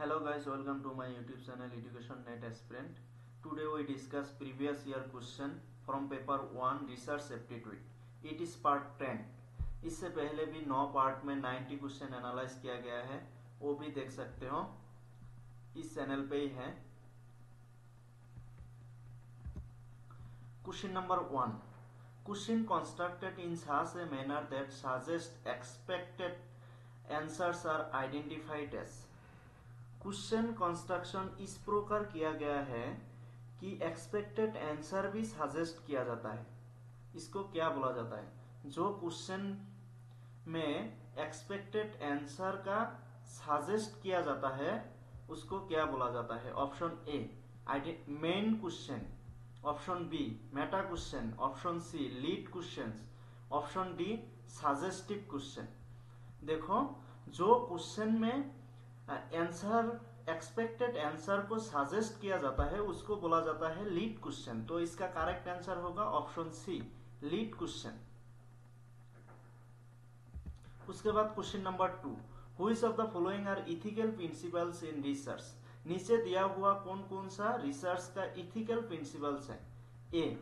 Hello guys, welcome to my YouTube channel Education Net Aspirant. Today we discuss previous year question from paper 1 research aptitude. It is part 10. इससे पहले भी 9 part में 90 question analyse किया गया है, वो भी देख सकते हो, इस चैनल पे ही है। Question number 1. Question constructed in such a manner that suggests expected answers are identified as. Question construction इस प्रकार किया गया है कि एक्सपेक्टेड आंसर भी सजेस्ट किया जाता है। इसको क्या बोला जाता है? जो क्वेश्चन में एक्सपेक्टेड आंसर का सजेस्ट किया जाता है उसको क्या बोला जाता है? Option A main question, option B meta question, option C lead question, option D suggestive question. देखो, जो क्वेश्चन में आंसर एक्सपेक्टेड आंसर को सजेस्ट किया जाता है उसको बोला जाता है लीड क्वेश्चन। तो इसका करेक्ट आंसर होगा ऑप्शन सी लीड क्वेश्चन। उसके बाद question number 2. Which of the following are ethical principles in research? नीचे दिया हुआ कौन कौन सा रिसर्च का इथिकल प्रिंसिपल्स है? A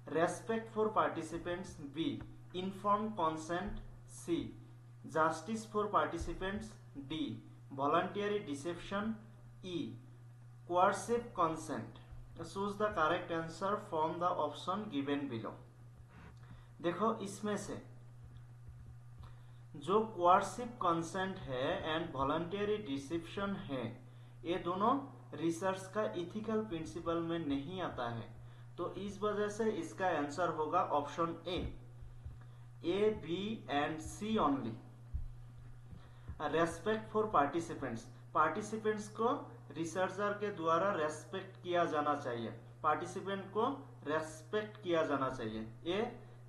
respect for participants, B informed consent, C justice for participants, D voluntary deception, E coercive consent. Choose the correct answer from the option given below. देखो, इसमें से जो coercive consent है and voluntary deception है, ये दोनों research का ethical principal में नहीं आता है। तो इस वजह से इसका आंसर होगा option A B and C only. Respect for participants, participants को रिसर्चर के द्वारा रेस्पेक्ट किया जाना चाहिए, पार्टिसिपेंट को रेस्पेक्ट किया जाना चाहिए, ये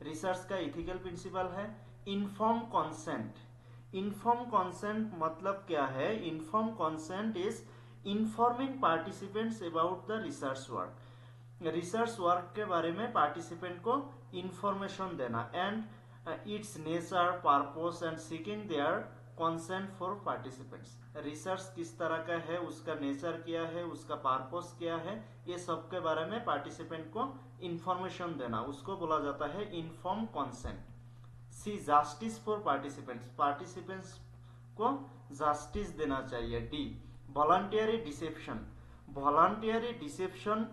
रिसर्च का इथिकल प्रिंसिपल है। इन्फॉर्म कंसेंट, इन्फॉर्म कंसेंट मतलब क्या है? Inform consent is informing participants about the research work, research work के बारे में पार्टिसिपेंट को इंफॉर्मेशन देना and it's nature, purpose and seeking their consent for participants. Research किस तरह का है, उसका नेचर क्या है, उसका पर्पस क्या है, ये सब के बारे में पार्टिसिपेंट को इंफॉर्मेशन देना, उसको बोला जाता है inform consent. C justice for participants, participants को जस्टिस देना चाहिए। D voluntary deception, voluntary deception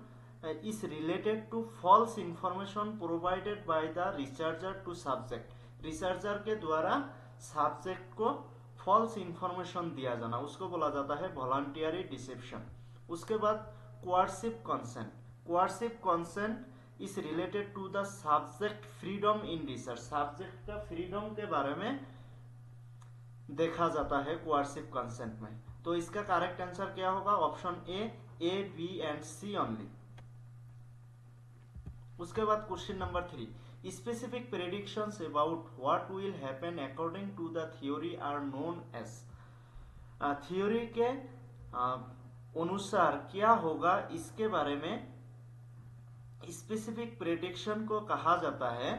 is related to false information provided by the researcher to subject, researcher के द्वारा सब्जेक्ट को फॉल्स इंफॉर्मेशन दिया जाना, उसको बोला जाता है वॉलंटियरी डिसेप्शन। उसके बाद coercive consent, coercive consent is related to the subject freedom in research, subject का फ्रीडम के बारे में देखा जाता है कोअर्सिव कंसेंट में। तो इसका करेक्ट आंसर क्या होगा? Option A B and C only. उसके बाद question number 3. Specific predictions about what will happen according to the theory are known as, theory के अनुसार क्या होगा इसके बारे में स्पेसिफिक प्रेडिक्शन को कहा जाता है।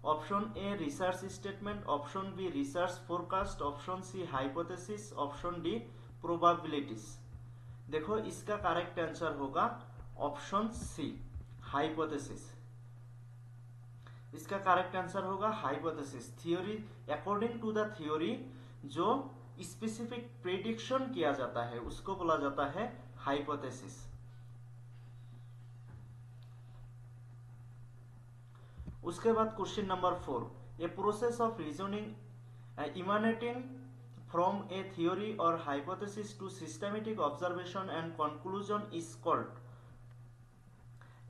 Option A research statement, option B research forecast, option C hypothesis, option D probabilities. देखो, इसका करेक्ट आंसर होगा ऑप्शन सी हाइपोथेसिस। इसका करेक्ट आंसर होगा hypothesis. Theory, according to the theory जो स्पेसिफिक प्रेडिक्शन किया जाता है उसको बोला जाता है हाइपोथेसिस। उसके बाद question number 4. A process of reasoning emanating from a theory और hypothesis to systematic observation and conclusion is called.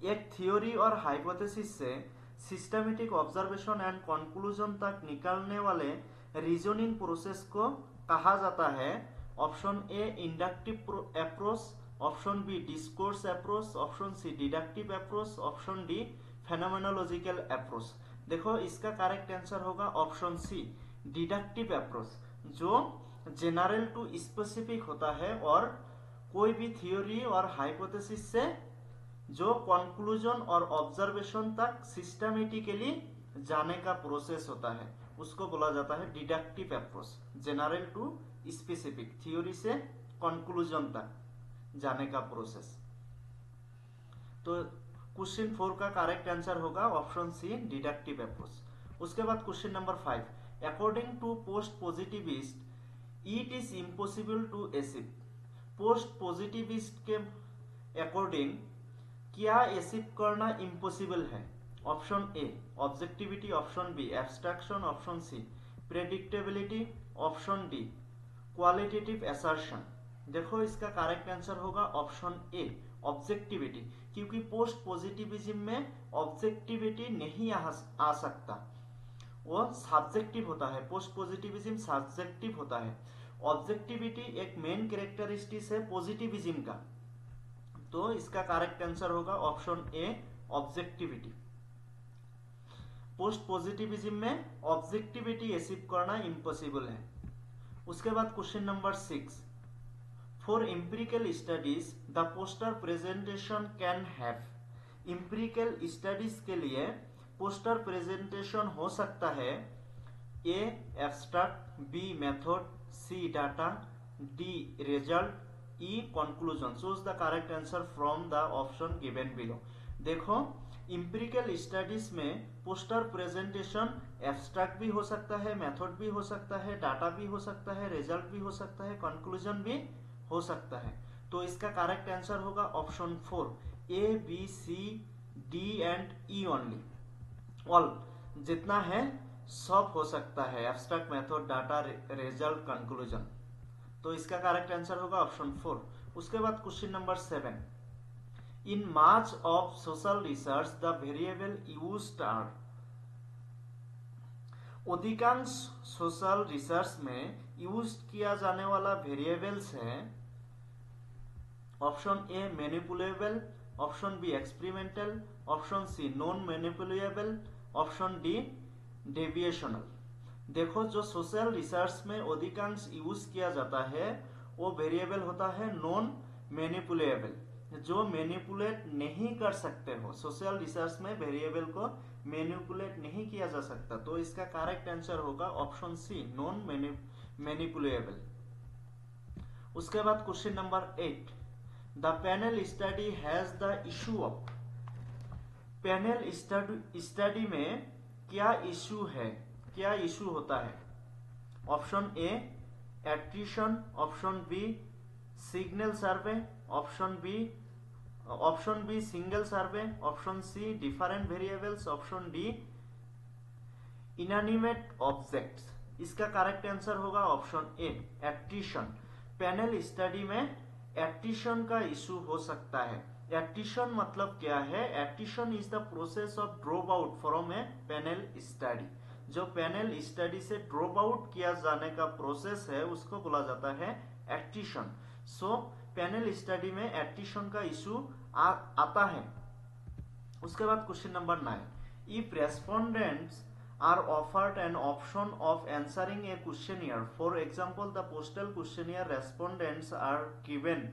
एक थ्योरी और हाइपोथेसिस से सिस्टमेटिक ऑब्जर्वेशन एंड कंक्लूजन तक निकालने वाले रीजनिंग प्रोसेस को कहा जाता है। Option A inductive approach, option B discourse approach, option C deductive approach, option D phenomenological approach. देखो, इसका करेक्ट आंसर होगा ऑप्शन सी डिडक्टिव अप्रोच, जो जनरल टू स्पेसिफिक होता है और कोई भी थ्योरी और हाइपोथेसिस से जो कंक्लूजन और ऑब्जर्वेशन तक सिस्टमेटिकली जाने का प्रोसेस होता है उसको बोला जाता है deductive approach, general to specific, theory से कंक्लूजन तक जाने का प्रोसेस। तो क्वेश्चन 4 का करेक्ट आंसर होगा ऑप्शन सी, डिडक्टिव अप्रोच। उसके बाद question number 5, according to post positivist it is impossible to achieve. Post positivist के अकॉर्डिंग क्या अचीव करना इम्पॉसिबल है? Option A objectivity, option B abstraction, option C predictability, option D qualitative assertion. देखो इसका correct answer होगा option A objectivity, क्योंकि post positivism में objectivity नहीं आ सकता, वो सब्जेक्टिव होता है। पोस्ट पॉजिटिविज्म सब्जेक्टिव होता है। ऑब्जेक्टिविटी एक मेन कैरेक्टरिस्टिक है पॉजिटिविज्म का। तो इसका करेक्ट आंसर होगा option A objectivity. Post positivism में ऑब्जेक्टिविटी अचीव करना इम्पॉसिबल है। उसके बाद question number 6, for empirical studies the poster presentation can have. Empirical studies के लिए पोस्टर प्रेजेंटेशन हो सकता है A abstract, B method, C data, D result, E conclusion. Choose the correct answer from the option given below. देखो empirical studies में poster presentation abstract भी हो सकता है, मेथड भी हो सकता है, डाटा भी हो सकता है, रिजल्ट भी हो सकता है, कंक्लूजन भी हो सकता है। तो इसका करेक्ट आंसर होगा option 4 A B C D and E only. All जितना है सब हो सकता है, abstract, method, data, result, conclusion. तो इसका करेक्ट आंसर होगा ऑप्शन 4। उसके बाद question number 7, in much of social research the variable used are. अधिकांश सोशल रिसर्च में यूज किया जाने वाला वेरिएबल्स है option A manipulable, option B experimental, option C non manipulable, option D डेविएशनल। देखो जो सोशल रिसर्च में अधिकांश यूज किया जाता है वो वेरिएबल होता है नॉन मैनिपुलेबल, जो मैनिपुलेट नहीं कर सकते हो। सोशल रिसर्च में वेरिएबल को मैनिपुलेट नहीं किया जा सकता। तो इसका करेक्ट आंसर होगा ऑप्शन सी नॉन मैनिपुलेबल। उसके बाद question number 8, the panel study has the issue of. Panel study में क्या इशू है, क्या इशू होता है? Option A attrition, option B signal survey, option B single survey, option C different variables, option D inanimate objects. इसका correct answer होगा option A attrition. Panel study में attrition का इशू हो सकता है। एट्रिशन मतलब क्या है? Attrition is the process of drop out from A panel study. जो पैनल स्टडी से ड्रॉप आउट किया जाने का प्रोसेस है उसको बोला जाता है एट्रिशन। सो पैनल स्टडी में एट्रिशन का इशू आता है। उसके बाद question number 9, if respondents are offered an option of answering a questionnaire, for example the postal questionnaire, respondents are given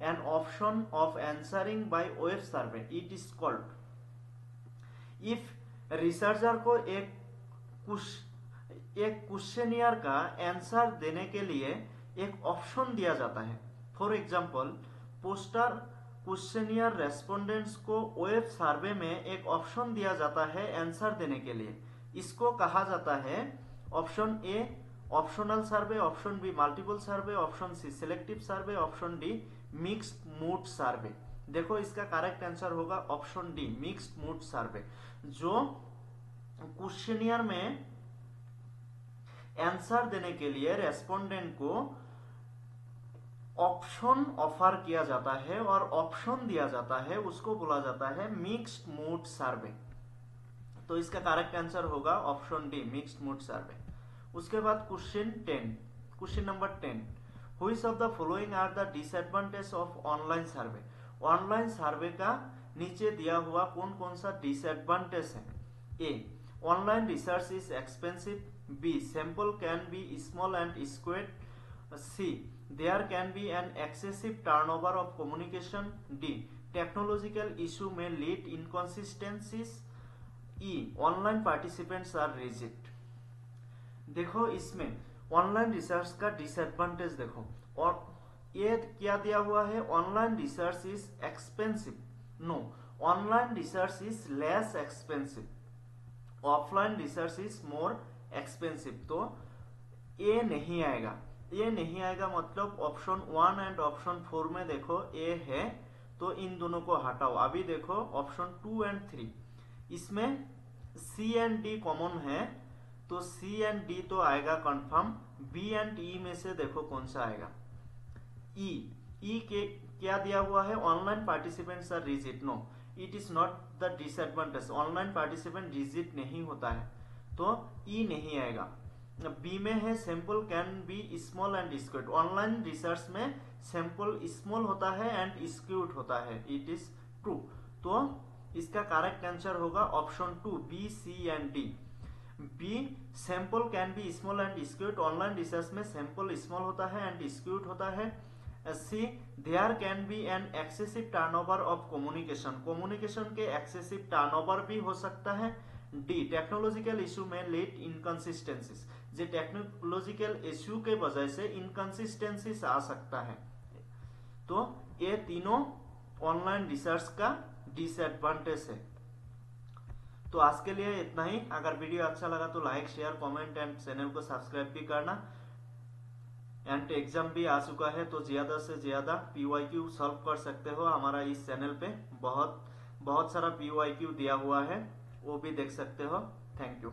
an option of answering by web survey, it is called। if researcher को एक questionnaire का answer देने के लिए एक option दिया जाता है, for example poster questionnaire respondents को वेब सर्वे में एक ऑप्शन दिया जाता है आंसर देने के लिए, इसको कहा जाता है option A optional survey, option B multiple survey, option C selective survey, option D mixed mood survey. देखो इसका करेक्ट आंसर होगा option D mixed mood survey. जो क्वेश्चनियर में आंसर देने के लिए रेस्पोंडेंट को ऑप्शन ऑफर किया जाता है और ऑप्शन दिया जाता है उसको बोला जाता है मिक्स्ड मूड सर्वे। तो इसका करेक्ट आंसर होगा option D mixed mood survey. उसके बाद question number 10, which of the following are the disadvantage of online survey. Online survey का नीचे दिया हुआ कौन कौन सा डिसएडवांटेज है? A online research is expensive, B sample can be small and skewed, C there can be an excessive turnover of communication, D technological issue may lead inconsistencies, E online participants are rigid. देखो इसमें online research का disadvantage देखो, और ये क्या दिया हुआ है, online research is expensive. No, online research is less expensive, offline research is more expensive. तो ये नहीं आएगा, ये नहीं आएगा मतलब ऑप्शन 1 एंड ऑप्शन 4 में देखो ए है, तो इन दोनों को हटाओ। अभी देखो ऑप्शन 2 एंड 3, इसमें सी एंड डी कॉमन है, तो सी एंड डी तो आएगा कंफर्म। बी एंड ई में से देखो कौन सा आएगा। ई के क्या दिया हुआ है, online participants are rigid. No, it is not the disadvantage, online participant rigid नहीं होता है, तो ई नहीं आएगा। बी में है sample can be small and skewed. Online research में सैंपल स्मॉल होता है एंड स्क्यूड होता है, इट इज ट्रू। तो इसका करेक्ट आंसर होगा option 2, B, C and D. B, sample can be small and skewed, online research में sample small होता है एंड स्क्यूड होता है। C, there can be an excessive turnover of communication, communication के excessive turnover भी हो सकता है। D, technological issue may lead inconsistencies, जो टेक्नोलॉजिकल इशू के वजह से इनकंसिस्टेंसीज आ सकता है। तो ये तीनों ऑनलाइन रिसर्च का डिसएडवांटेज है। तो आज के लिए इतना ही। अगर वीडियो अच्छा लगा तो like, share, comment and channel को सब्सक्राइब भी करना। एंड एग्जाम भी आ चुका है, तो ज्यादा से ज्यादा पीवाईक्यू सॉल्व कर सकते हो। हमारा इस चैनल पे बहुत सारा पीवाईक्यू दिया हुआ है, वो भी देख सकते हो। Thank you.